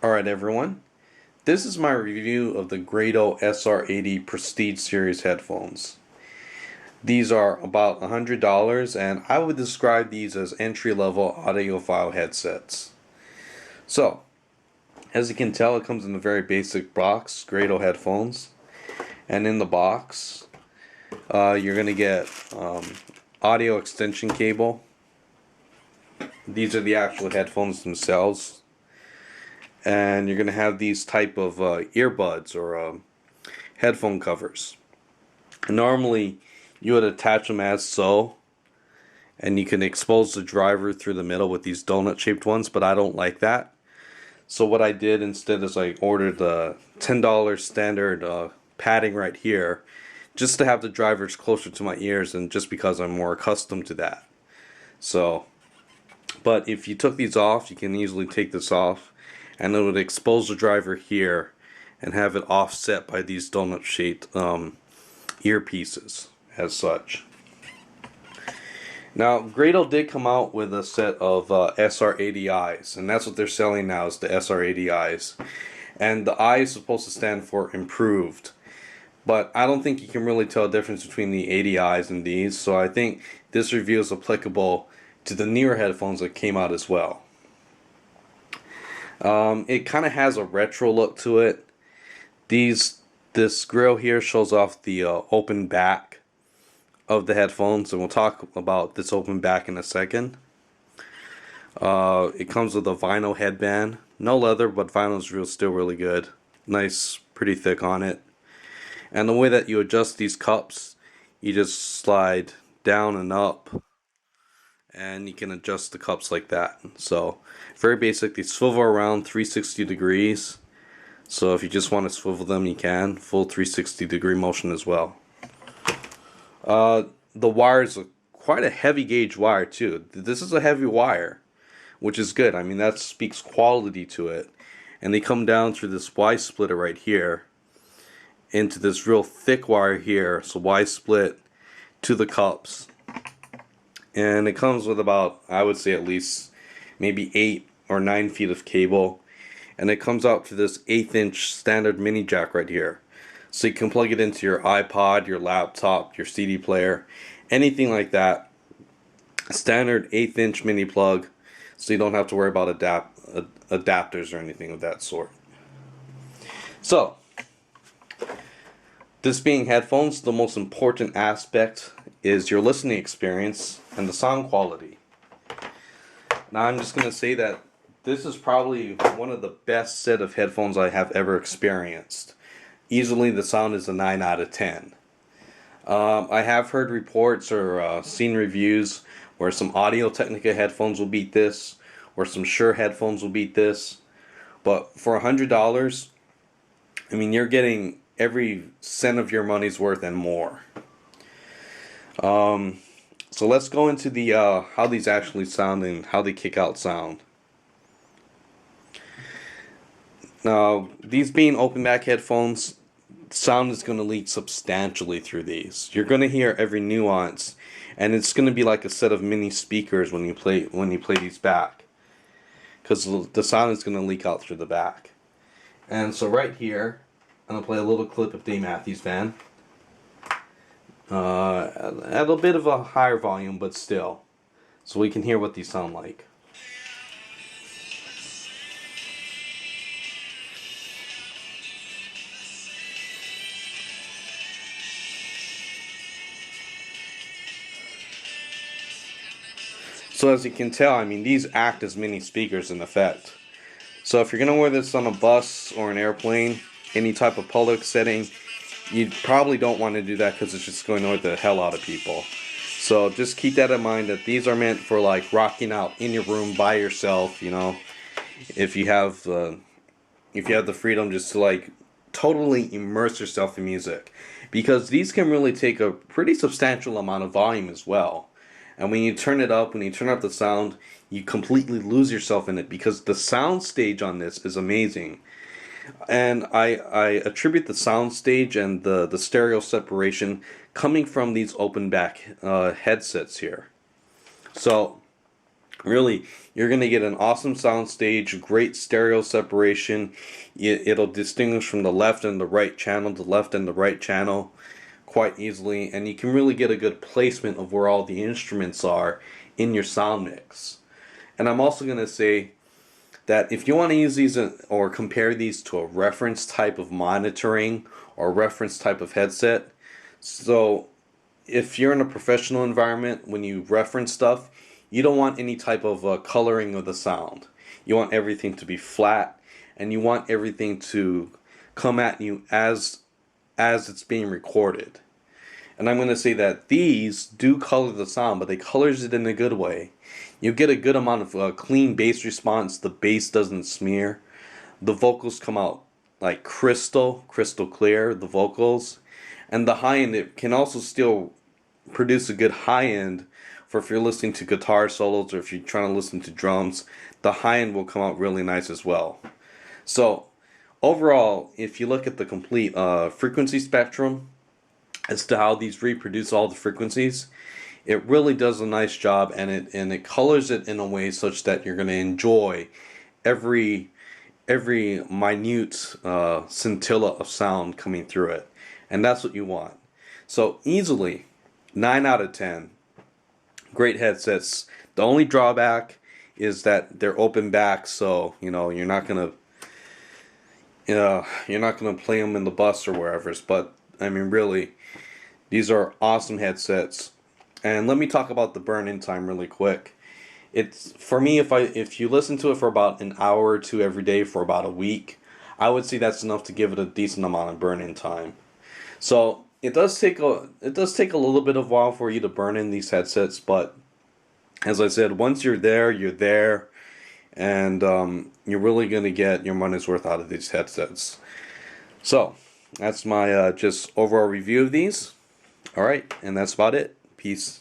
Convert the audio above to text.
Alright everyone, this is my review of the Grado SR-80 Prestige series headphones. These are about $100 and I would describe these as entry-level audiophile headsets. So, as you can tell, it comes in a very basic box, Grado headphones. And in the box, you're going to get audio extension cable. These are the actual headphones themselves. And you're going to have these type of earbuds or headphone covers. Normally you would attach them as so, and you can expose the driver through the middle with these donut shaped ones, but I don't like that. So what I did instead is I ordered the $10 standard padding right here, just to have the drivers closer to my ears, and just because I'm more accustomed to that. So, but if you took these off, you can easily take this off, and it would expose the driver here and have it offset by these donut shaped earpieces as such. Now, Grado did come out with a set of SR-80Is, and that's what they're selling now, is the SR-80Is. And the I is supposed to stand for improved. But I don't think you can really tell a difference between the 80Is and these, so I think this review is applicable to the newer headphones that came out as well. It kind of has a retro look to it. This grill here shows off the open back of the headphones, and we'll talk about this open back in a second. It comes with a vinyl headband, no leather, but vinyl is still really good. Nice, pretty thick on it. And the way that you adjust these cups, you just slide down and up, and you can adjust the cups like that. So very basic. They swivel around 360 degrees, so if you just want to swivel them, you can. Full 360 degree motion as well. The wire is quite a heavy gauge wire too. This is a heavy wire, which is good. I mean, that speaks quality to it. And they come down through this Y splitter right here into this real thick wire here, so Y split to the cups. And it comes with about, I would say, at least maybe 8 or 9 feet of cable, and it comes out to this 1/8 inch standard mini jack right here, so you can plug it into your iPod, your laptop, your CD player, anything like that. Standard 1/8 inch mini plug, so you don't have to worry about adapters or anything of that sort. So, this being headphones, the most important aspect is your listening experience and the sound quality. Now I'm just going to say that this is probably one of the best set of headphones I have ever experienced. Easily the sound is a 9 out of 10. I have heard reports or seen reviews where some Audio-Technica headphones will beat this, or some Shure headphones will beat this. But for $100, I mean, you're getting every cent of your money's worth and more. So let's go into the how these actually sound and how they kick out sound. Now, these being open back headphones, sound is going to leak substantially through these. You're going to hear every nuance, and it's going to be like a set of mini speakers when you play these back, because the sound is going to leak out through the back. And so right here, I'm going to play a little clip of Dave Matthews Band. At a bit of a higher volume, but still, so we can hear what these sound like. So as you can tell, I mean, these act as mini speakers in effect. So if you're going to wear this on a bus or an airplane, any type of public setting, you probably don't want to do that because it's just going to annoy the hell out of people. So just keep that in mind, that these are meant for like rocking out in your room by yourself, you know, if you have the freedom just to like totally immerse yourself in music, because these can really take a pretty substantial amount of volume as well. And when you turn it up, when you turn up the sound, you completely lose yourself in it, because the Soundstage on this is amazing. And I attribute the Soundstage and the stereo separation coming from these open back headsets here. So Really, you're going to get an awesome soundstage, great stereo separation. It'll distinguish from the left and the right channel, quite easily, and you can really get a good placement of where all the instruments are in your sound mix. And I'm also going to say that if you want to use these or compare these to a reference type of monitoring or reference type of headset, so if you're in a professional environment, when you reference stuff, you don't want any type of coloring of the sound. You want everything to be flat, and you want everything to come at you as it's being recorded. And I'm going to say that these do color the sound, but they colors it in a good way. You get a good amount of clean bass response. The bass doesn't smear. The vocals come out like crystal clear, the vocals. And the high end, it can also still produce a good high end for if you're listening to guitar solos or if you're trying to listen to drums. The high end will come out really nice as well. So overall, if you look at the complete frequency spectrum as to how these reproduce all the frequencies, it really does a nice job, and it colors it in a way such that you're going to enjoy every minute scintilla of sound coming through it, and that's what you want. So easily 9 out of 10 great headsets. The only drawback is that they're open back, so you're not gonna play them in the bus or wherever. But I mean, really, these are awesome headsets. And let me talk about the burn-in time really quick. It's for me, if you listen to it for about an hour or two every day for about a week, I would say that's enough to give it a decent amount of burn-in time. So it does take a little bit of a while for you to burn in these headsets, but as I said, once you're there, and you're really gonna get your money's worth out of these headsets. So that's my just overall review of these. All right, and that's about it. Peace.